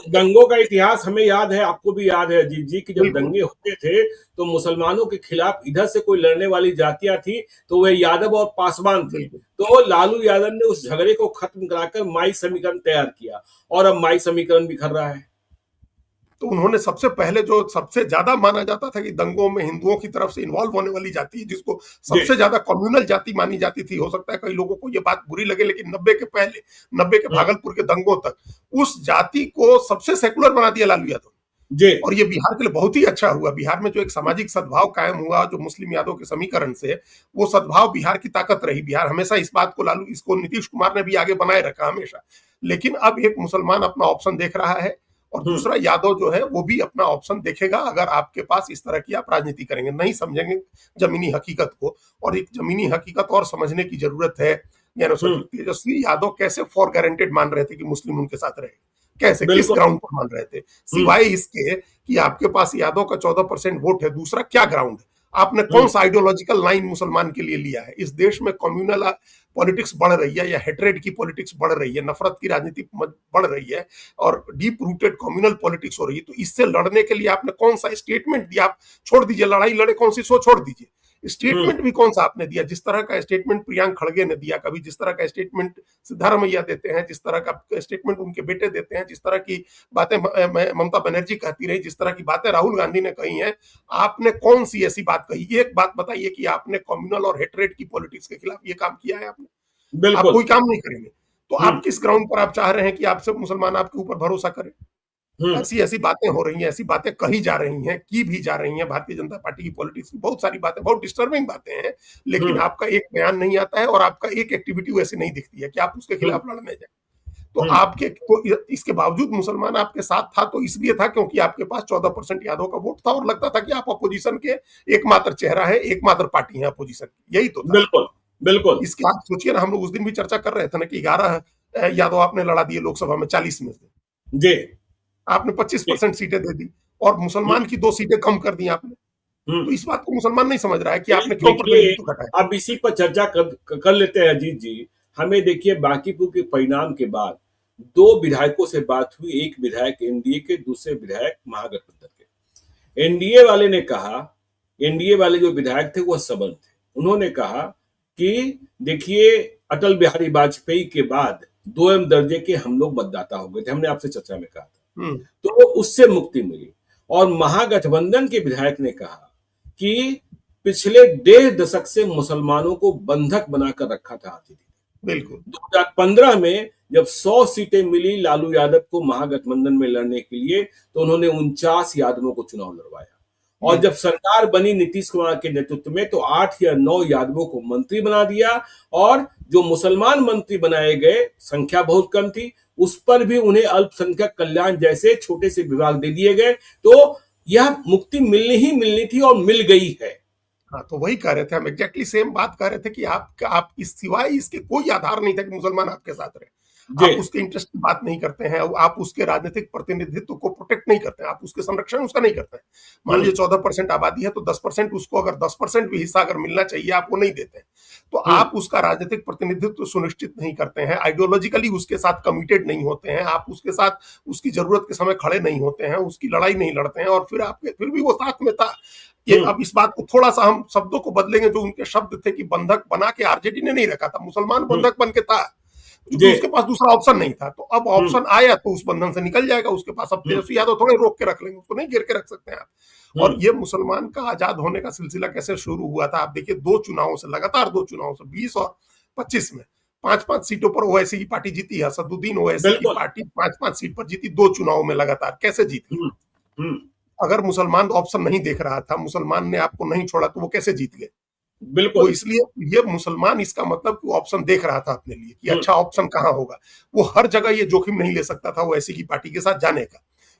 दंगों का इतिहास हमें याद है, आपको भी याद है अजीत जी, कि जब दंगे होते थे तो मुसलमानों के खिलाफ इधर से कोई लड़ने वाली जातियां थी तो वह यादव और पासवान थे। तो लालू यादव ने उस झगड़े को खत्म कराकर माई समीकरण तैयार किया, और अब माई समीकरण बिखर रहा है। तो उन्होंने सबसे पहले, जो सबसे ज्यादा माना जाता था कि दंगों में हिंदुओं की तरफ से इन्वॉल्व होने वाली जाति, जिसको सबसे ज्यादा कम्युनल जाति मानी जाती थी, हो सकता है कई लोगों को ये बात बुरी लगे, लेकिन 90 के भागलपुर के दंगों तक उस जाति को सबसे सेकुलर बना दिया लालू यादव। जी। और ये बिहार के लिए बहुत ही अच्छा हुआ। बिहार में जो एक सामाजिक सद्भाव कायम हुआ जो मुस्लिम यादव के समीकरण से, वो सद्भाव बिहार की ताकत रही। बिहार हमेशा इस बात को इसको नीतीश कुमार ने भी आगे बनाए रखा हमेशा। लेकिन अब एक मुसलमान अपना ऑप्शन देख रहा है और हम्म। दूसरा यादव जो है वो भी अपना ऑप्शन देखेगा, अगर आपके पास इस तरह की आप राजनीति करेंगे, नहीं समझेंगे जमीनी हकीकत को। और एक जमीनी हकीकत और समझने की जरूरत है। ज्ञानेश्वर जी, हम्म। तेजस्वी यादव कैसे फॉर गारंटेड मान रहे थे कि मुस्लिम उनके साथ रहे, कैसे, किस बिल्कुल। ग्राउंड पर मान रहे थे, हम्म। सिवाय इसके कि आपके पास यादव का 14% वोट है, दूसरा क्या ग्राउंड है? आपने कौन हम्म। सा आइडियोलॉजिकल लाइन मुसलमान के लिए लिया है? इस देश में कम्युनल पॉलिटिक्स बढ़ रही है या हेट्रेड की पॉलिटिक्स बढ़ रही है, नफरत की राजनीति बढ़ रही है और डीप रूटेड कम्युनल पॉलिटिक्स हो रही है। तो इससे लड़ने के लिए आपने कौन सा स्टेटमेंट दिया? आप छोड़ दीजिए लड़ाई लड़े कौन सी, सो छोड़ दीजिए। हम्म। स्टेटमेंट भी कौन सा आपने दिया? जिस तरह का स्टेटमेंट प्रियांक खड़गे ने दिया, कभी जिस तरह का स्टेटमेंट सिद्धारमैया देते हैं, जिस तरह का स्टेटमेंट उनके बेटे देते हैं, जिस तरह की बातें ममता बनर्जी कहती रही, जिस तरह की बातें राहुल गांधी ने कही हैं, आपने कौन सी ऐसी बात कही? एक बात बताइए कि आपने कम्युनल और हेट्रेड की पॉलिटिक्स के खिलाफ ये काम किया है आपने? आप बिल्कुल। कोई काम नहीं करेंगे। तो आप हम्म। किस ग्राउंड पर आप चाह रहे हैं कि आपसे मुसलमान आपके ऊपर भरोसा करें? हम्म। ऐसी ऐसी बातें हो रही हैं, ऐसी बातें कही जा रही हैं, की भी जा रही हैं। भारतीय जनता पार्टी की पॉलिटिक्स की बहुत सारी बातें, बहुत डिस्टर्बिंग बातें हैं, लेकिन हम्म। आपका एक बयान नहीं आता है और आपका एक एक्टिविटी वैसे नहीं दिखती है कि आप उसके हम्म। खिलाफ लड़ने जाए। तो हम्म। आपके तो इसके बावजूद मुसलमान आपके साथ था, तो इसलिए था क्योंकि आपके पास 14% यादव का वोट था और लगता था कि आप अपोजिशन के एकमात्र चेहरा है, एकमात्र पार्टी है अपोजिशन की, यही तो था। बिल्कुल। बिल्कुल। इसके आप सोचिए ना, हम लोग उस दिन भी चर्चा कर रहे थे ना कि 11 यादव आपने लड़ा दिए लोकसभा में 40 में से, जी। आपने जी। 25% सीटें दे दी और हम्म। मुसलमान की 2 सीटें कम कर दी आपने। हम्म। तो इस बात को मुसलमान नहीं समझ रहा है कि आपने क्यों देखिए, प्रतिनिधित्व घटाया। अब इसी पर चर्चा कर लेते हैं अजीत जी। हमें देखिए बांकीपुर के परिणाम के बाद दो विधायकों से बात हुई, एक विधायक एनडीए के, दूसरे विधायक महागठबंधन के। एनडीए वाले ने कहा, एनडीए वाले जो विधायक थे वो सबल थे। उन्होंने कहा कि देखिए अटल बिहारी वाजपेयी के बाद 2M दर्जे के हम लोग मतदाता हो गए थे, हमने आपसे चर्चा में कहा था, हम्म। तो उससे मुक्ति मिली। और महागठबंधन के विधायक ने कहा कि पिछले 1.5 दशक से मुसलमानों को बंधक बनाकर रखा था आरजेडी बिल्कुल। ने। 2015 में जब 100 सीटें मिली लालू यादव को महागठबंधन में लड़ने के लिए, तो उन्होंने 49 यादवों को चुनाव लड़वाया। और जब सरकार बनी नीतीश कुमार के नेतृत्व में, तो 8 या 9 यादवों को मंत्री बना दिया। और जो मुसलमान मंत्री बनाए गए, संख्या बहुत कम थी, उस पर भी उन्हें अल्पसंख्यक कल्याण जैसे छोटे से विभाग दे दिए गए। तो यह मुक्ति मिलनी ही मिलनी थी और मिल गई है। हाँ, तो वही कह रहे थे हम, एग्जैक्टली सेम बात कह रहे थे कि आप इस सिवाय इसके कोई आधार नहीं था कि मुसलमान आपके साथ रहे। जी। आप उसके इंटरेस्ट की बात नहीं करते हैं, आप उसके राजनीतिक प्रतिनिधित्व को प्रोटेक्ट नहीं करते हैं, आप उसके संरक्षण उसका नहीं करते हैं। मान लीजिए 14% आबादी है तो 10% उसको, अगर 10% भी हिस्सा अगर मिलना चाहिए आप वो नहीं देते हैं। तो आप उसका राजनीतिक प्रतिनिधित्व सुनिश्चित नहीं करते हैं, आइडियोलॉजिकली उसके साथ कमिटेड नहीं होते हैं, आप उसके साथ उसकी जरूरत के समय खड़े नहीं होते हैं, उसकी लड़ाई नहीं लड़ते हैं, और फिर भी वो साथ में था। ये अब इस बात को थोड़ा सा हम शब्दों को बदलेंगे, जो उनके शब्द थे कि बंधक बना के आरजेडी ने नहीं रखा था, मुसलमान बंधक बन के था, क्योंकि जी। उसके पास दूसरा ऑप्शन नहीं था। तो अब ऑप्शन आया तो उस बंधन से निकल जाएगा उसके पास। अब तेजस्वी यादव थोड़े रोक के रख लेंगे, उसको नहीं घेर के रख सकते हैं आप। और ये मुसलमान का आजाद होने का सिलसिला कैसे शुरू हुआ था, आप देखिए 2 चुनावों से, लगातार 2 चुनावों से, 20 और 25 में 5-5 सीटों पर ओवैसी की पार्टी जीती है। असदुद्दीन ओवैसी की बिल्कुल। पार्टी 5-5 सीट पर जीती 2 चुनावों में लगातार। कैसे जीत गई? हम्म। हम्म। अगर मुसलमान ऑप्शन नहीं देख रहा था, मुसलमान ने आपको नहीं छोड़ा, तो वो कैसे जीत गए? वो बिल्कुल। इसलिए, ये मुसलमान, इसका मतलब कि ऑप्शन देख रहा था अपने लिए कि अच्छा ऑप्शन कहाँ होगा। वो हर जगह ये जोखिम नहीं ले सकता था ओवैसी की पार्टी के साथ जाने का,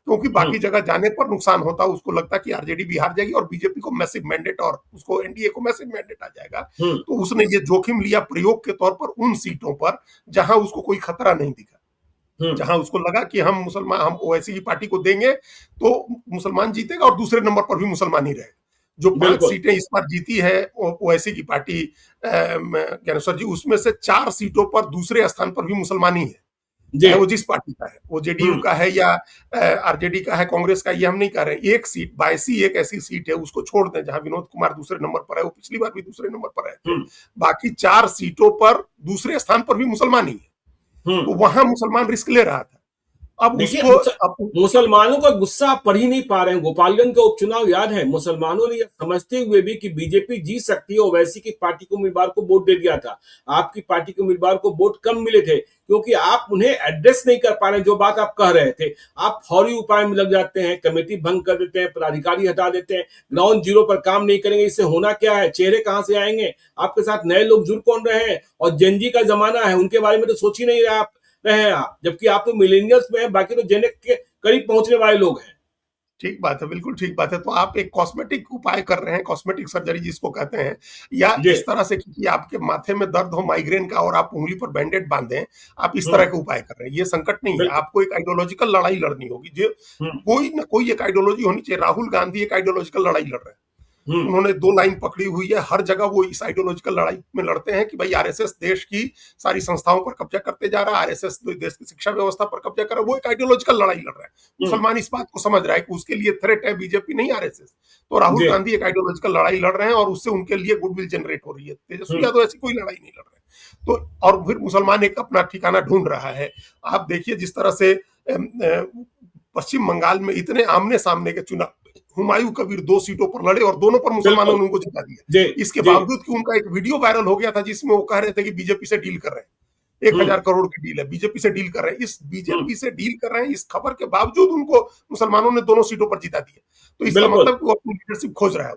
क्योंकि बाकी जगह जाने पर नुकसान होता। उसको लगता कि आरजेडी भी हार जाएगी और बीजेपी को मैसिव मैंडेट, और उसको एनडीए को मैसिव मैंडेट आ जाएगा। तो उसने ये जोखिम लिया प्रयोग के तौर पर उन सीटों पर जहां उसको कोई खतरा नहीं दिखा, जहां उसको लगा कि हम ओवैसी की पार्टी को देंगे तो मुसलमान जीतेगा और दूसरे नंबर पर भी मुसलमान ही रहेगा। जो 5 सीटें इस बार जीती है ओवैसी की पार्टी, ज्ञानेश्वर जी, उसमें से 4 सीटों पर दूसरे स्थान पर भी मुसलमान ही है, चाहे वो जिस पार्टी का है, वो जेडीयू का है या आरजेडी का है, कांग्रेस का, ये हम नहीं कह रहे हैं। एक सीट, बायसी एक ऐसी सीट है, उसको छोड़ दें, जहां विनोद कुमार दूसरे नंबर पर है, वो पिछली बार भी दूसरे नंबर पर है। बाकी 4 सीटों पर दूसरे स्थान पर भी मुसलमान ही है। तो वहां मुसलमान रिस्क ले रहा था। अब देखिए उसको अब मुसलमानों का गुस्सा आप पढ़ ही नहीं पा रहे हैं। गोपालगंज का उपचुनाव याद है, मुसलमानों ने यह समझते हुए भी कि बीजेपी जीत सकती है, ओवैसी की पार्टी के उम्मीदवार को वोट दे दिया था। आपकी पार्टी के उम्मीदवार को वोट कम मिले थे क्योंकि आप उन्हें एड्रेस नहीं कर पा रहे, जो बात आप कह रहे थे। आप फौरी उपाय में लग जाते हैं, कमेटी भंग कर देते हैं, पदाधिकारी हटा देते हैं, ग्राउंड जीरो पर काम नहीं करेंगे। इससे होना क्या है? चेहरे कहां से आएंगे? आपके साथ नए लोग जुड़ कौन रहे हैं? और जेनजी का जमाना है, उनके बारे में तो सोच ही नहीं रहे हैं आप, जबकि आप तो मिलेनियल्स में हैं, बाकी तो जेनेक के करीब पहुंचने वाले लोग हैं। ठीक बात है, बिल्कुल ठीक बात है। तो आप एक कॉस्मेटिक उपाय कर रहे हैं, कॉस्मेटिक सर्जरी जिसको कहते हैं, या जी। इस तरह से कि आपके माथे में दर्द हो माइग्रेन का और आप उंगली पर बैंडेड बांधे, आप इस तरह हम्म। के उपाय कर रहे हैं। ये संकट नहीं है, बिल्कुल। आपको एक आइडियोलॉजिकल लड़ाई लड़नी होगी। जो हम्म। कोई ना कोई एक आइडियोलॉजी होनी चाहिए। राहुल गांधी एक आइडियोलॉजिकल लड़ाई लड़ रहे हैं। हम्म। उन्होंने दो लाइन पकड़ी हुई है, हर जगह वो इस आइडियोलॉजिकल लड़ाई में लड़ते हैं कि भाई आरएसएस देश की सारी संस्थाओं पर कब्जा करते जा रहा है, आरएसएस देश की शिक्षा व्यवस्था पर कब्जा कर रहा है। वो एक आइडियोलॉजिकल लड़ाई लड़ रहा है। हम्म। मुसलमान इस बात को समझ रहा है कि उसके लिए थ्रेट है बीजेपी, नहीं आरएसएस। तो राहुल जी। गांधी एक आइडियोलॉजिकल लड़ाई लड़ रहे हैं और उससे उनके लिए गुडविल जनरेट हो रही है। तेजस्वी हम्म। यादव ऐसी कोई लड़ाई नहीं लड़ रहे हैं। तो और फिर मुसलमान एक अपना ठिकाना ढूंढ रहा है। आप देखिए जिस तरह से पश्चिम बंगाल में इतने आमने सामने के चुनाव, हुमायूं कबीर 2 सीटों पर लड़े और दोनों पर मुसलमानों बिल्कुल। ने उनको जिता दिया। जी। इसके जी। बावजूद कि उनका एक वीडियो वायरल हो गया था जिसमें वो कह रहे थे कि बीजेपी से डील कर रहे हैं, 1,000 करोड़ की डील है, बीजेपी से डील कर रहे हैं। इस हम्म। बीजेपी से डील कर रहे हैं इस खबर के बावजूद उनको मुसलमानों ने दोनों सीटों पर जिता दिया। तो इसका बिल्कुल। मतलब कि वो अपनी लीडरशिप खोज रहा है।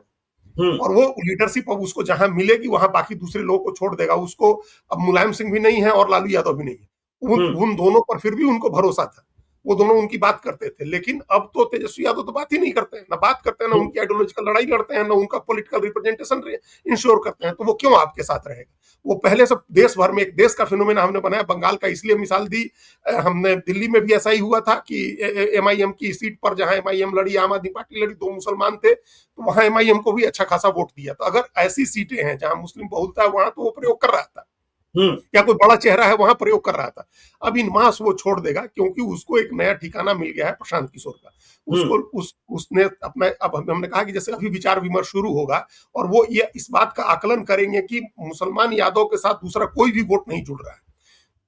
हम्म। और वो लीडरशिप अब उसको जहां मिलेगी वहां बाकी दूसरे लोगों को छोड़ देगा। उसको अब मुलायम सिंह भी नहीं है और लालू यादव भी नहीं है। उन हम्म। उन दोनों पर फिर भी उनको भरोसा था। वो दोनों उनकी बात करते थे। लेकिन अब तो तेजस्वी यादव तो बात ही नहीं करते हैं, ना बात करते हैं, ना हम्म। उनकी आइडियोलॉजिकल लड़ाई लड़ते हैं, ना उनका पॉलिटिकल रिप्रेजेंटेशन इंश्योर करते हैं। तो वो क्यों आपके साथ रहेगा? वो पहले से देश भर में एक देश का फिनोमेना हमने बनाया। बंगाल का इसलिए मिसाल दी, हमने दिल्ली में भी ऐसा ही हुआ था कि एमआईएम की सीट पर जहां एमआईएम लड़ी, आम आदमी पार्टी लड़ी, 2 मुसलमान थे, तो वहां एमआईएम को भी अच्छा खासा वोट दिया। तो अगर ऐसी सीटें हैं जहां मुस्लिम बहुलता है, वहां तो वो प्रयोग कर रहा था, हम्म। या कोई बड़ा चेहरा है वहां प्रयोग कर रहा था। अब इन मास वो छोड़ देगा क्योंकि उसको एक नया ठिकाना मिल गया है प्रशांत किशोर का। हम्म। उसको उसने अपना, अब हमने कहा कि जैसे अभी विचार विमर्श शुरू होगा और वो ये इस बात का आकलन करेंगे कि मुसलमान यादव के साथ दूसरा कोई भी वोट नहीं जुड़ रहा है।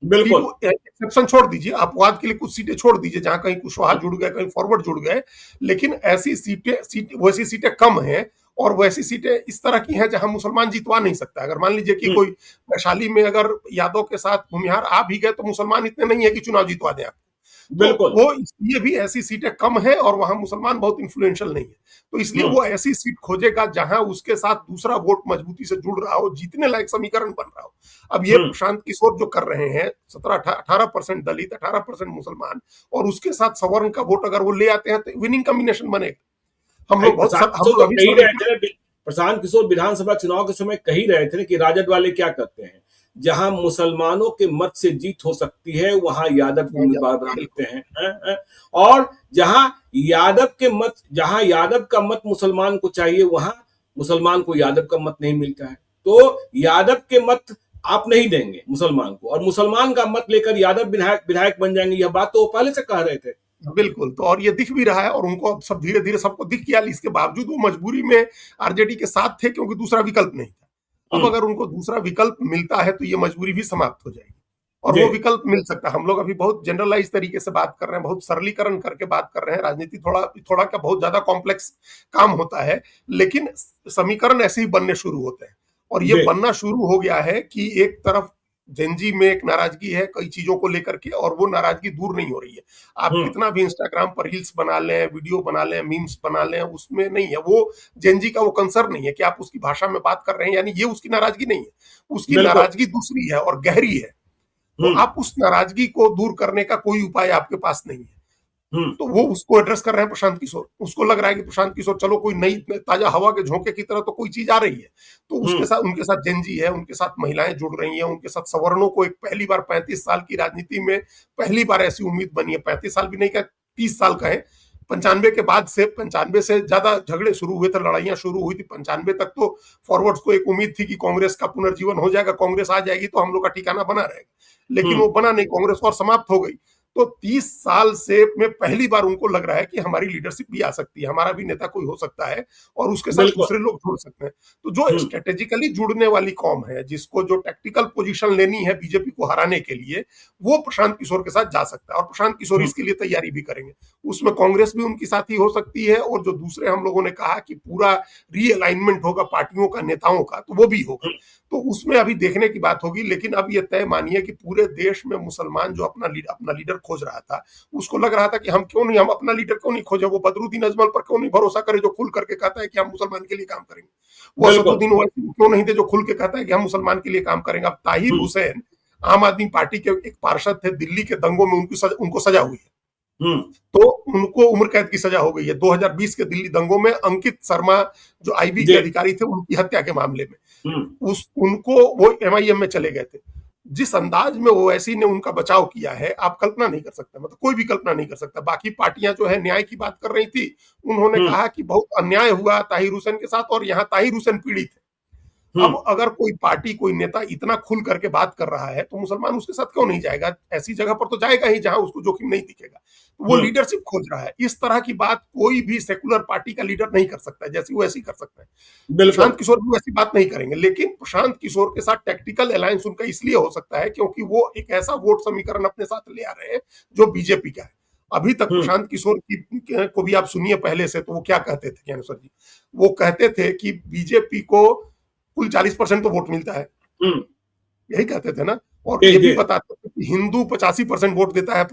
कि बिल्कुल। वो एक्सेप्शन छोड़ दीजिए, अपवाद के लिए कुछ सीटें छोड़ दीजिए जहां कहीं कुशवाहा जुड़ गए, कहीं फॉरवर्ड जुड़ गए, लेकिन ऐसी वैसी सीटें कम हैं और वैसी सीटें इस तरह की हैं जहां मुसलमान जितवा नहीं सकता। अगर मान लीजिए कि हम्म। कोई वैशाली में अगर यादव के साथ भूमिहार आ भी गए तो मुसलमान इतने नहीं है कि चुनाव जितवा दें आप। तो बिल्कुल। वो इसलिए भी ऐसी सीटें कम है और वहां मुसलमान बहुत इन्फ्लुएंशियल नहीं है। तो इसलिए हम्म। वो ऐसी सीट खोजेगा जहां उसके साथ दूसरा वोट मजबूती से जुड़ रहा हो, जीतने लायक समीकरण बन रहा हो। अब ये हम्म। प्रशांत किशोर जो कर रहे हैं, 17-18% दलित, 18% मुसलमान और उसके साथ सवर्ण का वोट अगर वो ले आते हैं तो विनिंग कॉम्बिनेशन बनेगा। भाई प्रशांत हम किशोर लोग तो अभी कह ही रहे सर्वे थे ना, प्रशांत किशोर विधानसभा चुनाव के समय कह ही रहे थे ना कि राजद वाले क्या करते हैं, जहां मुसलमानों के मत से जीत हो सकती है वहां यादव को उम्मीदवार बना देते हैं, हैं? और जहां यादव का मत मुसलमान को चाहिए वहां मुसलमान को यादव का मत नहीं मिलता है। तो यादव के मत आप नहीं देंगे मुसलमान को, और मुसलमान का मत लेकर यादव विधायक विधायक बन जाएंगे। यह बात तो वो पहले से कह रहे थे। बिल्कुल। तो और ये दिख भी रहा है और उनको अब सब धीरे धीरे सबको दिख गया। इसके बावजूद वो मजबूरी में आरजेडी के साथ थे क्योंकि दूसरा विकल्प नहीं था। अब हम्म। अगर उनको दूसरा विकल्प मिलता है तो ये मजबूरी भी समाप्त हो जाएगी और जी। वो विकल्प मिल सकता है। हम लोग अभी बहुत जनरलाइज तरीके से बात कर रहे हैं, बहुत सरलीकरण करके बात कर रहे हैं। राजनीति थोड़ा थोड़ा क्या बहुत ज्यादा कॉम्प्लेक्स काम होता है, लेकिन समीकरण ऐसे ही बनने शुरू होते हैं। और ये जी। बनना शुरू हो गया है कि एक तरफ जेनजी में एक नाराजगी है कई चीजों को लेकर के और वो नाराजगी दूर नहीं हो रही है। आप हम्म। कितना भी इंस्टाग्राम पर रील्स बना लें, वीडियो बना लें, मीम्स बना लें, उसमें नहीं है वो जेनजी का वो कंसर्न नहीं है कि आप उसकी भाषा में बात कर रहे हैं, यानी ये उसकी नाराजगी नहीं है। उसकी बिल्कुल। नाराजगी दूसरी है और गहरी है। तो हम्म। आप उस नाराजगी को दूर करने का कोई उपाय आपके पास नहीं है। हम्म। तो वो उसको एड्रेस कर रहे हैं प्रशांत किशोर। उसको लग रहा है कि प्रशांत किशोर चलो कोई नई ताजा हवा के झोंके की तरह तो कोई चीज आ रही है। तो उसके हम्म। साथ उनके साथ जेनजी है, उनके साथ महिलाएं जुड़ रही हैं, उनके साथ सवर्णों को एक पहली बार 35 साल की राजनीति में पहली बार ऐसी उम्मीद बनी है। 35 साल भी नहीं कहा, 30 साल का है। 95 के बाद से 95 से ज्यादा झगड़े शुरू हुए थे, लड़ाइयां शुरू हुई थी। 95 तक तो फॉरवर्ड्स को एक उम्मीद थी कि कांग्रेस का पुनर्जीवन हो जाएगा, कांग्रेस आ जाएगी तो हम लोग का ठिकाना बना रहेगा। लेकिन हम्म। वो बना नहीं, कांग्रेस और समाप्त हो गई। तो 30 साल से में पहली बार उनको लग रहा है कि हमारी लीडरशिप भी आ सकती है, हमारा भी नेता कोई हो सकता है और उसके साथ बिल्कुल। दूसरे लोग जुड़ सकते हैं। तो जो हम्म। स्ट्रेटेजिकली जुड़ने वाली कौम है, जिसको जो टैक्टिकल पोजीशन लेनी है बीजेपी को हराने के लिए, वो प्रशांत किशोर के साथ जा सकता है और प्रशांत किशोर हम्म। इसके लिए तैयारी भी करेंगे। उसमें कांग्रेस भी उनकी साथी हो सकती है और जो दूसरे हम लोगों ने कहा कि पूरा रीअलाइनमेंट होगा पार्टियों का, नेताओं का, तो वो भी होगा। हम्म। तो उसमें अभी देखने की बात होगी। लेकिन अब ये तय मानिए कि पूरे देश में मुसलमान जो अपना लीडर खोज रहा था, उसको लग रहा था कि हम अपना लीडर क्यों नहीं खोजे, वो बदरुद्दीन अजमल पर क्यों नहीं भरोसा करे जो खुल करके कहता है कि हम मुसलमान के लिए काम करेंगे, वो बिल्कुल। असदुद्दीन ओवैसी क्यों नहीं थे जो खुल के कहता है कि हम मुसलमान के लिए काम करेंगे। अब ताहिर हम्म। हुसैन आम आदमी पार्टी के एक पार्षद थे, दिल्ली के दंगों में उनको सजा हुई है। हम्म। तो उनको उम्र कैद की सजा हो गई है 2020 के दिल्ली दंगों में। अंकित शर्मा जो आईबी के जी। अधिकारी थे, उनकी हत्या के मामले में हम्म। उनको वो एमआईएम में चले गए थे। जिस अंदाज में ओवैसी ने उनका बचाव किया है, आप कल्पना नहीं कर सकते, मतलब कोई भी कल्पना नहीं कर सकता। बाकी पार्टियां जो है न्याय की बात कर रही थी, उन्होंने हम्म। कहा कि बहुत अन्याय हुआ ताहिर हुसैन के साथ और यहाँ ताहिर हुसैन पीड़ित है। अब हम्म। अगर कोई पार्टी, कोई नेता इतना खुल करके बात कर रहा है, तो मुसलमान उसके साथ क्यों नहीं जाएगा? ऐसी जगह पर तो जाएगा ही जहां उसको जोखिम नहीं दिखेगा। तो वो हम्म। लीडरशिप खोज रहा है। इस तरह की बात कोई भी सेकुलर पार्टी का लीडर नहीं कर सकता है, जैसी वो ऐसी कर सकता है। बिल्कुल। प्रशांत किशोर भी वैसी बात नहीं करेंगे। लेकिन प्रशांत किशोर के साथ टैक्टिकल अलायंस उनका इसलिए हो सकता है क्योंकि वो एक ऐसा वोट समीकरण अपने साथ ले आ रहे हैं जो बीजेपी का है। अभी तक हम्म। प्रशांत किशोर को भी आप सुनिए पहले से, तो वो क्या कहते थे ज्ञानेश्वर जी? वो कहते थे कि बीजेपी को कुल 40% तो वोट मिलता है, हम्म। यही कहते थे ना। और जी ये भी जी। बताते थे कि हिंदू 85% वोट देता है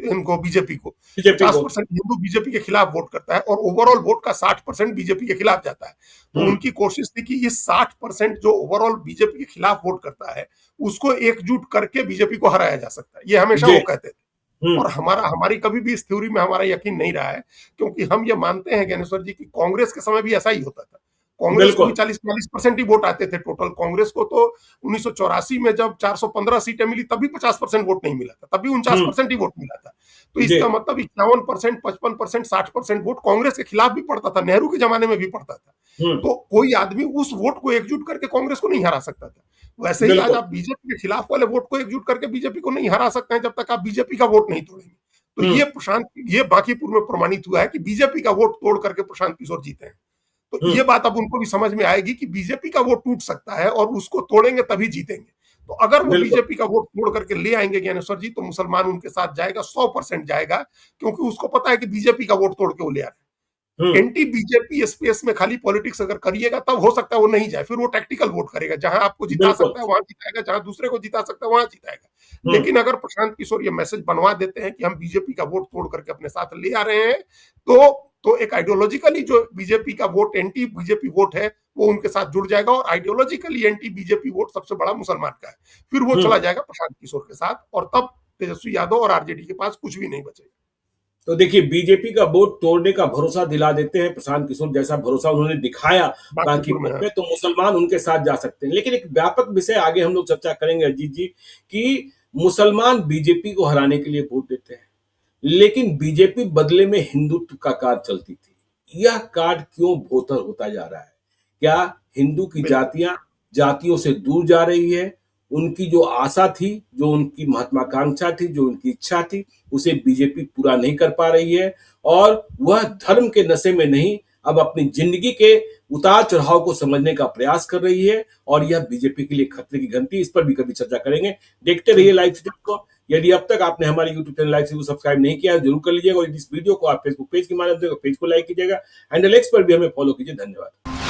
इनको, बीजेपी को बीजेपी को। 50% हिंदू बीजेपी के खिलाफ वोट करता है और ओवरऑल वोट का 60% बीजेपी के खिलाफ जाता है। तो हम्म। उनकी कोशिश थी कि इस 60% जो ओवरऑल बीजेपी के खिलाफ वोट करता है, उसको एकजुट करके बीजेपी को हराया जा सकता है, ये हमेशा जी। वो कहते थे। हम्म। और हमारी कभी भी इस थ्योरी में हमारा यकीन नहीं रहा है, क्योंकि हम ये मानते हैं ज्ञानेश्वर जी कि कांग्रेस के समय भी ऐसा ही होता था। कांग्रेस को भी बिल्कुल। 40-40% ही वोट आते थे टोटल। कांग्रेस को तो 1984 में जब 415 सीटें मिली, तभी 50% वोट नहीं मिला था, तभी हम्म। 49% ही वोट मिला था। तो जी। इसका मतलब 51%, 55%, 60% वोट कांग्रेस के खिलाफ भी पड़ता था, नेहरू के जमाने में भी पड़ता था। हम्म। तो कोई आदमी उस वोट को एकजुट करके कांग्रेस को नहीं हरा सकता था। वैसे ही आज बिल्कुल। आप बीजेपी के खिलाफ वाले वोट को एकजुट करके बीजेपी को नहीं हरा सकते हैं, जब तक आप बीजेपी का वोट नहीं तोड़ेंगे। तो हम्म। ये बांकीपुर में प्रमाणित हुआ है कि बीजेपी का वोट तोड़ करके प्रशांत किशोर जीते हैं। तो ये हम्म। बात अब उनको भी समझ में आएगी कि बीजेपी का वोट टूट सकता है और उसको तोड़ेंगे तभी जीतेंगे। तो अगर वो बिल्कुल। बीजेपी का वोट तोड़ करके ले आएंगे ज्ञानेश्वर जी, तो मुसलमान उनके साथ जाएगा, 100% जाएगा, क्योंकि उसको पता है कि बीजेपी का वोट तोड़ के वो ले आ रहे हैं। हम्म। एंटी बीजेपी स्पेस में खाली पॉलिटिक्स अगर करिएगा, तब हो सकता है वो नहीं जाए। फिर वो टैक्टिकल वोट करेगा, जहां आपको जिता बिल्कुल। सकता है वहां जिताएगा, जहां दूसरे को जिता सकता है वहां जिताएगा। हम्म। लेकिन अगर प्रशांत किशोर ये मैसेज बनवा देते हैं कि हम बीजेपी का वोट तोड़ करके अपने साथ ले आ रहे हैं, तो एक आइडियोलॉजिकली जो बीजेपी का वोट, एंटी बीजेपी वोट है, वो उनके साथ जुड़ जाएगा। और आइडियोलॉजिकली एंटी बीजेपी वोट सबसे बड़ा मुसलमान का है। फिर वो हम्म। चला जाएगा प्रशांत किशोर के साथ, और तब तेजस्वी यादव और आरजेडी के पास कुछ भी नहीं बचेगा। तो देखिए, बीजेपी का वोट तोड़ने का भरोसा दिला देते हैं प्रशांत किशोर, जैसा भरोसा उन्होंने दिखाया बांकीपुर में बांकीपुर है। में, तो मुसलमान उनके साथ जा सकते हैं। लेकिन एक व्यापक विषय आगे हम लोग चर्चा करेंगे अजीत जी, कि मुसलमान बीजेपी को हराने के लिए वोट देते हैं, लेकिन बीजेपी बदले में हिंदुत्व का कार्ड चलती थी। यह कार्ड क्यों भोतर होता जा रहा है? क्या हिंदू की बिल्कुल। जातियों से दूर जा रही है? उनकी जो आशा थी, जो उनकी महत्वाकांक्षा थी, जो उनकी इच्छा थी, उसे बीजेपी पूरा नहीं कर पा रही है, और वह धर्म के नशे में नहीं, अब अपनी जिंदगी के उतार चढ़ाव को समझने का प्रयास कर रही है, और यह बीजेपी के लिए खतरे की घंटी। इस पर भी कभी चर्चा करेंगे। देखते रहिए लाइव सिटी को। यदि अब तक आपने हमारे यूट्यूब चैनल लाइव सिटी को सब्सक्राइब नहीं किया है, जरूर कर लीजिएगा। और इस वीडियो को आप फेसबुक पेज के माध्यम से पेज को लाइक कीजिएगा। हैंडल एक्स पर भी हमें फॉलो कीजिए। धन्यवाद।